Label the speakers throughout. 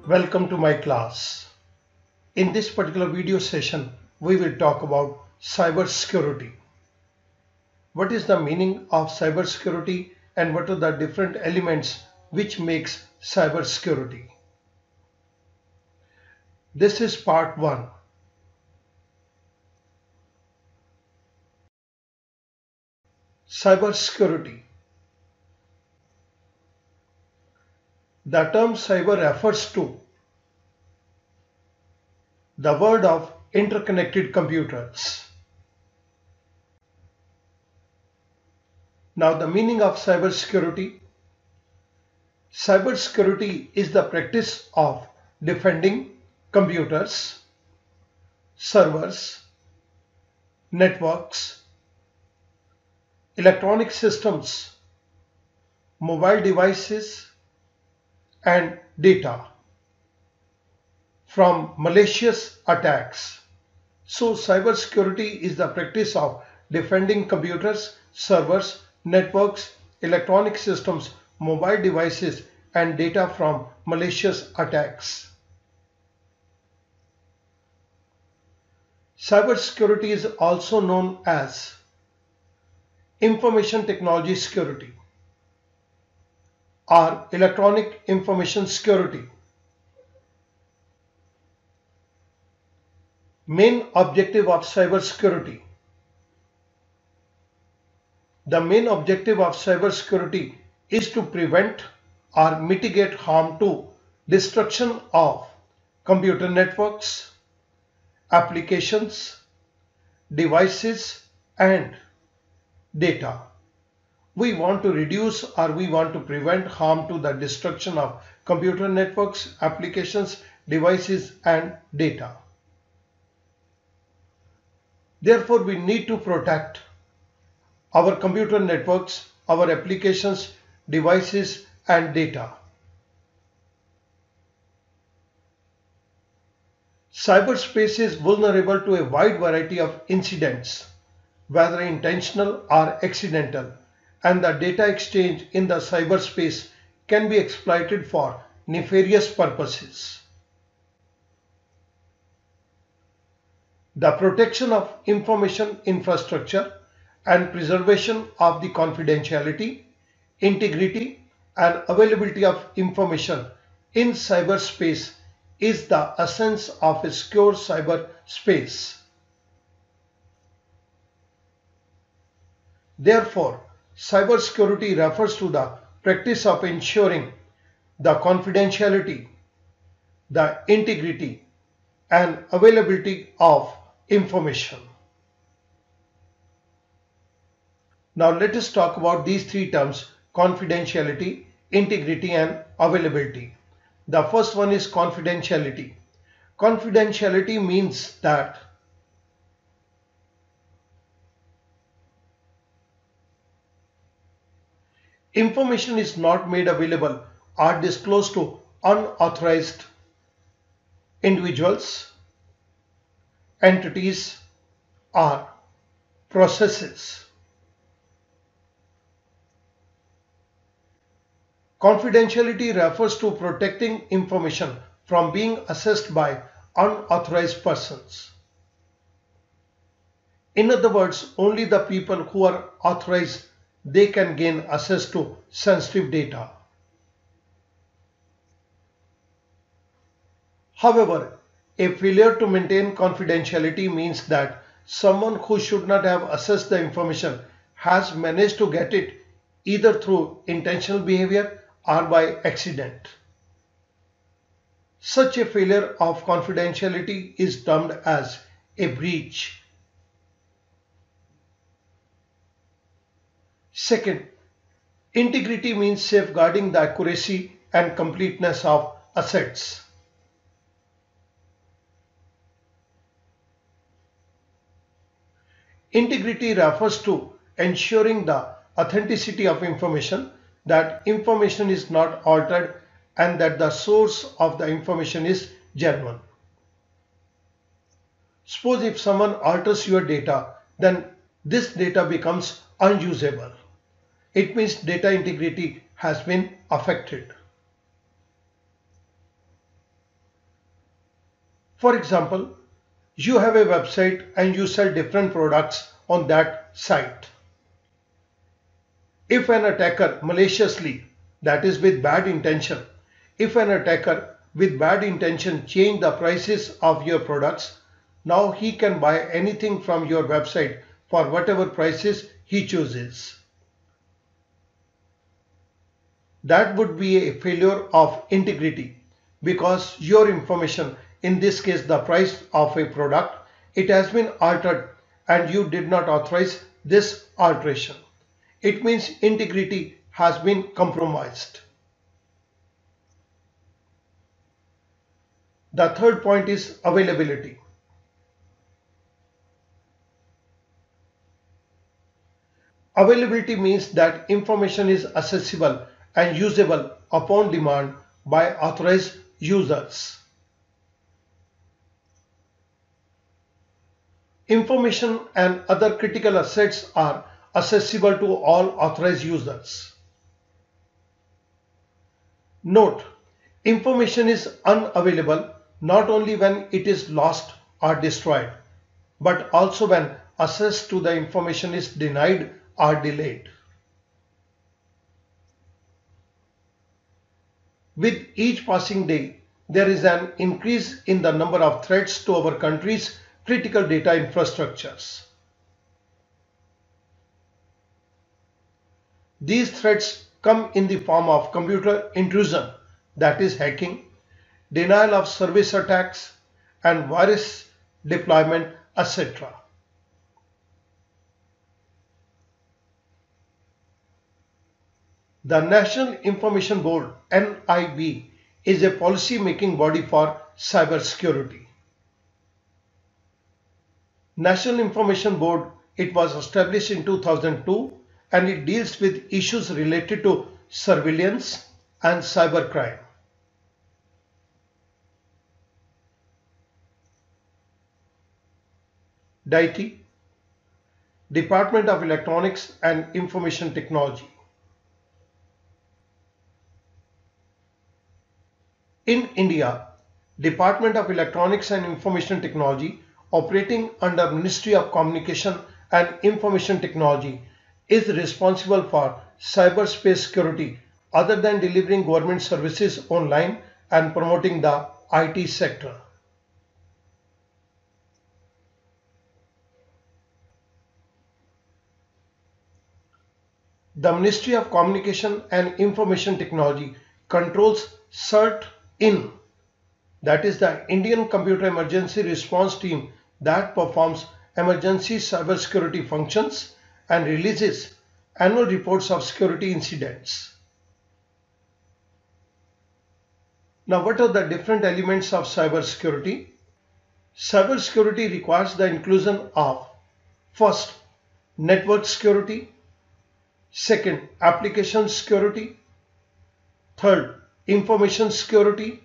Speaker 1: Welcome to my class. In this particular video session, we will talk about cybersecurity. What is the meaning of cybersecurity and what are the different elements which makes cybersecurity? This is part 1. Cybersecurity. The term cyber refers to the world of interconnected computers. Now the meaning of cybersecurity. Cybersecurity is the practice of defending computers, servers, networks, electronic systems, mobile devices, and data from malicious attacks. So cybersecurity is the practice of defending computers, servers, networks, electronic systems, mobile devices, and data from malicious attacks. Cybersecurity is also known as information technology security or electronic information security. Main objective of cybersecurity. The main objective of cybersecurity is to prevent or mitigate harm to destruction of computer networks, applications, devices, and data. We want to reduce or we want to prevent harm to the destruction of computer networks, applications, devices, and data. Therefore, we need to protect our computer networks, our applications, devices, and data. Cyberspace is vulnerable to a wide variety of incidents, whether intentional or accidental, and the data exchange in the cyberspace can be exploited for nefarious purposes. The protection of information infrastructure and preservation of the confidentiality, integrity, and availability of information in cyberspace is the essence of a secure cyberspace. Therefore, cybersecurity refers to the practice of ensuring the confidentiality, the integrity, and availability of information. Now let us talk about these three terms: confidentiality, integrity, and availability. The first one is confidentiality. Confidentiality means that information is not made available or disclosed to unauthorized individuals, entities, or processes. Confidentiality refers to protecting information from being accessed by unauthorized persons. In other words, only the people who are authorized, they can gain access to sensitive data. However, a failure to maintain confidentiality means that someone who should not have accessed the information has managed to get it either through intentional behavior or by accident. Such a failure of confidentiality is termed as a breach. Second, integrity means safeguarding the accuracy and completeness of assets. Integrity refers to ensuring the authenticity of information, that information is not altered, and that the source of the information is genuine. Suppose if someone alters your data, then this data becomes unusable. It means data integrity has been affected. For example, you have a website and you sell different products on that site. If an attacker maliciously, that is with bad intention, if an attacker with bad intention change the prices of your products, now he can buy anything from your website for whatever prices he chooses. That would be a failure of integrity because your information, in this case the price of a product, it has been altered and you did not authorize this alteration. It means integrity has been compromised. The third point is availability. Availability means that information is accessible and usable upon demand by authorized users. Information and other critical assets are accessible to all authorized users. Note, information is unavailable not only when it is lost or destroyed, but also when access to the information is denied or delayed. With each passing day, there is an increase in the number of threats to our country's critical data infrastructures. These threats come in the form of computer intrusion, that is hacking, denial of service attacks, and virus deployment, etc. The National Information Board (NIB) is a policy-making body for cybersecurity. National Information Board, it was established in 2002 and it deals with issues related to surveillance and cybercrime. DITI, Department of Electronics and Information Technology. In India, Department of Electronics and Information Technology, operating under Ministry of Communication and Information Technology, is responsible for cyberspace security other than delivering government services online and promoting the IT sector. The Ministry of Communication and Information Technology controls CERT-IN, that is the Indian Computer Emergency Response Team that performs emergency cybersecurity functions and releases annual reports of security incidents. Now, what are the different elements of cybersecurity? Cybersecurity requires the inclusion of first, network security, second, application security, third, information security,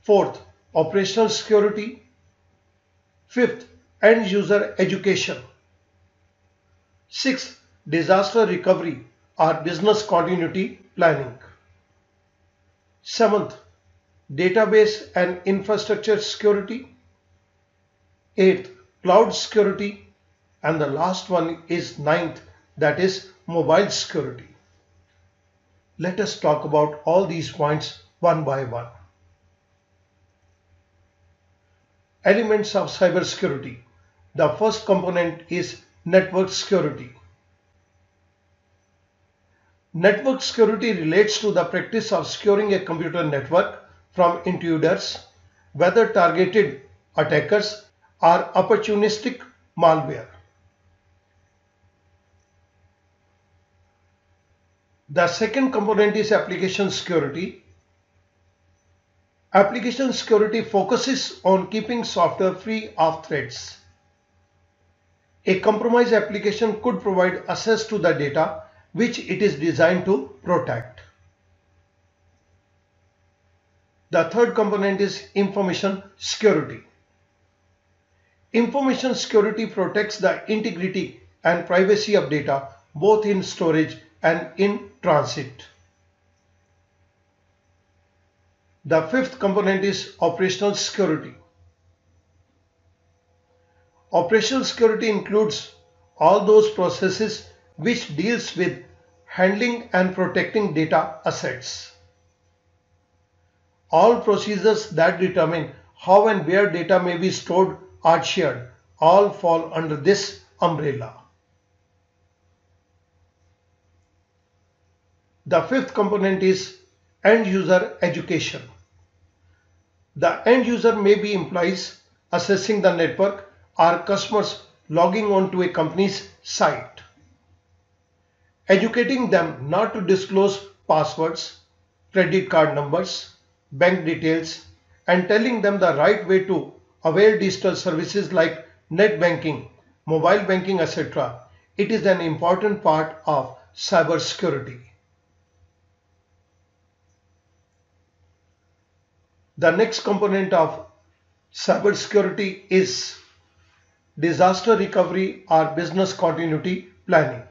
Speaker 1: fourth, operational security, fifth, end user education, sixth, disaster recovery or business continuity planning, seventh, database and infrastructure security, eighth, cloud security, and the last one is ninth, that is mobile security. Let us talk about all these points one by one. Elements of cybersecurity. The first component is network security. Network security relates to the practice of securing a computer network from intruders, whether targeted attackers or opportunistic malware. The second component is application security. Application security focuses on keeping software free of threats. A compromised application could provide access to the data which it is designed to protect. The third component is information security. Information security protects the integrity and privacy of data both in storage and in transit. The fifth component is operational security. Operational security includes all those processes which deals with handling and protecting data assets. All procedures that determine how and where data may be stored or shared all fall under this umbrella. The fifth component is end user education. The end user may be employees accessing the network or customers logging on to a company's site. Educating them not to disclose passwords, credit card numbers, bank details, and telling them the right way to avail digital services like net banking, mobile banking, etc. It is an important part of cybersecurity. The next component of cybersecurity is disaster recovery or business continuity planning.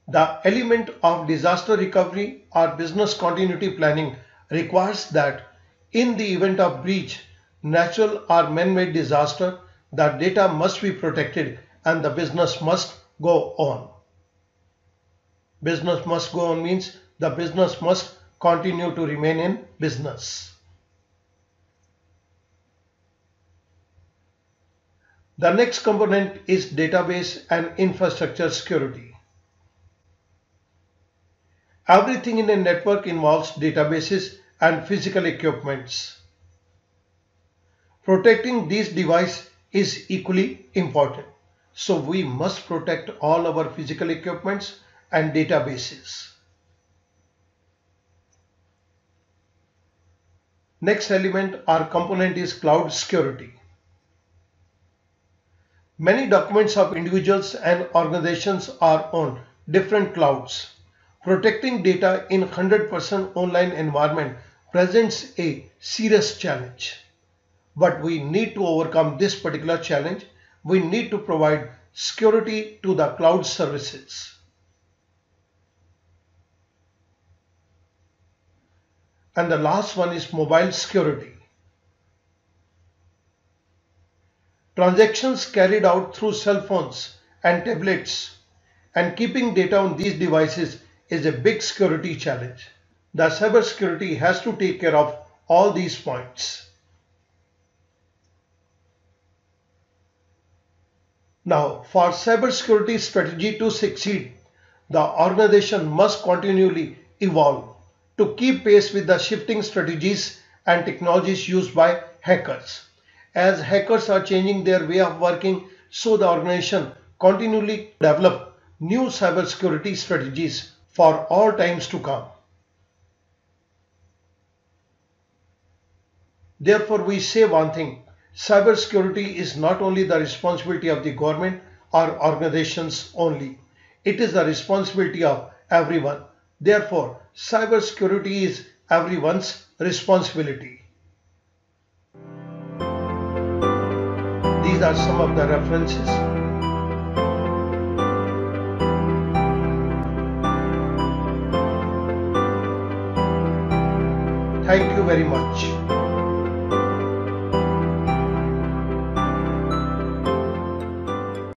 Speaker 1: The element of disaster recovery or business continuity planning requires that in the event of breach, natural or man-made disaster, the data must be protected and the business must go on. Business must go on means the business must continue to remain in business. The next component is database and infrastructure security. Everything in a network involves databases and physical equipments. Protecting these devices is equally important. So we must protect all our physical equipments and databases. Next element or component is cloud security. Many documents of individuals and organizations are on different clouds. Protecting data in 100% online environment presents a serious challenge. But we need to overcome this particular challenge. We need to provide security to the cloud services. And the last one is mobile security. Transactions carried out through cell phones and tablets and keeping data on these devices is a big security challenge. The cybersecurity has to take care of all these points. Now, for cybersecurity strategy to succeed, the organization must continually evolve to keep pace with the shifting strategies and technologies used by hackers. As hackers are changing their way of working, so the organization continually develop new cybersecurity strategies for all times to come. Therefore, we say one thing, cybersecurity is not only the responsibility of the government or organizations only. It is the responsibility of everyone. Therefore, cybersecurity is everyone's responsibility. These are some of the references. Thank you very much.